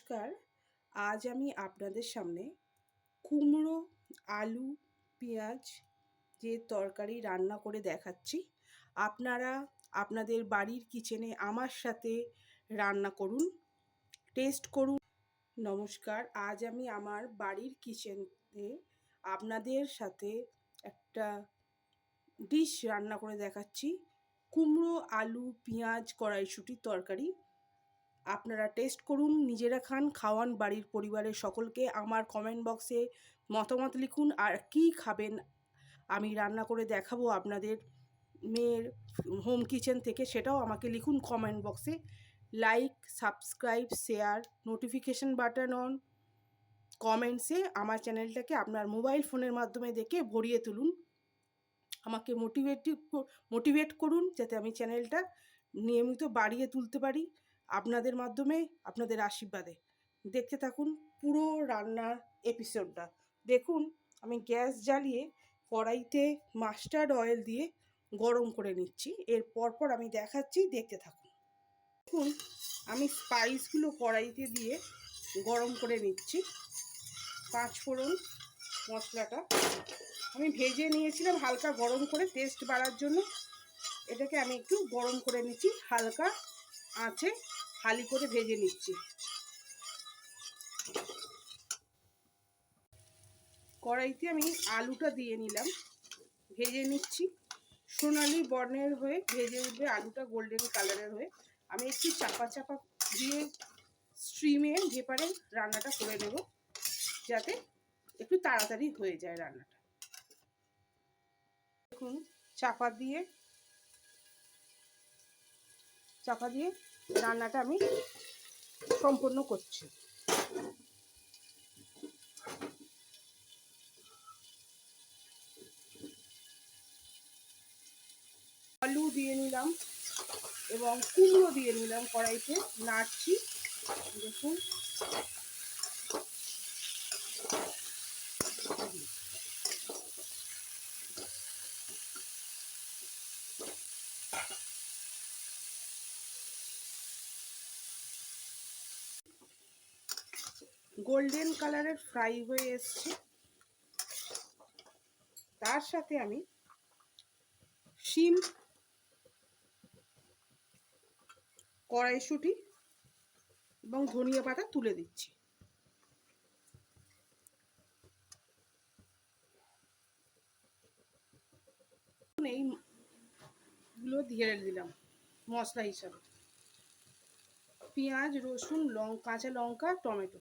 নমস্কার। আজ আমি আপনাদের সামনে কুমড়ো, আলু, পেঁয়াজ যে তরকারি রান্না করে দেখাচ্ছি। আপনারা আপনাদের বাড়ির কিচেনে আমার সাথে রান্না করুন, টেস্ট করুন। নমস্কার, আজ আমি আমার বাড়ির কিচেনে আপনাদের সাথে একটা ডিশ রান্না করে দেখাচ্ছি। কুমড়ো, আলু, পেঁয়াজ, কড়াইশুঁটির তরকারি। আপনারা টেস্ট করুন, নিজেরা খান, খাওয়ান বাড়ির পরিবারের সকলকে। আমার কমেন্ট বক্সে মতামত লিখুন, আর কী খাবেন আমি রান্না করে দেখাবো আপনাদের মেয়ের হোম কিচেন থেকে, সেটাও আমাকে লিখুন কমেন্ট বক্সে। Like, subscribe, share, notification button on, কমেন্টসে আমার চ্যানেলটাকে আপনার মোবাইল ফোনের মাধ্যমে দেখে ভরিয়ে তুলুন। আমাকে মোটিভেট করুন যাতে আমি চ্যানেলটা নিয়মিত বাড়িয়ে তুলতে পারি আপনাদের মাধ্যমে, আপনাদের আশীর্বাদে। দেখতে থাকুন পুরো রান্নার এপিসোডটা। দেখুন, আমি গ্যাস জ্বালিয়ে কড়াইতে মাস্টার্ড অয়েল দিয়ে গরম করে নিচ্ছি। এর পরপর আমি দেখাচ্ছি, দেখতে থাকুন। দেখুন, আমি স্পাইসগুলো কড়াইতে দিয়ে গরম করে নিচ্ছি। 5 ফোড়ন মশলাটা আমি ভেজে নিয়েছিলাম হালকা গরম করে টেস্ট বাড়ার জন্য। এটাকে আমি একটু গরম করে নিচ্ছি, হালকা আঁচে হালি করে ভেজে নিচ্ছি। কড়াইতে আমি আলুটা দিয়ে নিলাম, ভেজে নিচ্ছি। সোনালি বর্ণের হয়ে ভেজে উঠবে আলুটা, গোল্ডেন কালারের হয়ে। আমি একটু চাপা দিয়ে স্টিমে ভেপারে রান্নাটা করে নেব, যাতে একটু তাড়াতাড়ি হয়ে যায় রান্নাটা। দেখুন, চাপা দিয়ে রান্নাটা আমি সম্পন্ন করছি। আলু দিয়ে নিলাম এবং কুমড়ো দিয়ে নিলাম, কড়াইতে নাড়ছি। দেখুন, গোল্ডেন কালারের ফ্রাই হয়ে এসছে। তার সাথে আমি শিম, কড়াইশুঁটি এবং ধনিয়া পাতা তুলে দিচ্ছি। এইগুলো দিয়ে দিলাম মশলা হিসাবে। পেঁয়াজ, রসুন, কাঁচা লঙ্কা, টমেটো।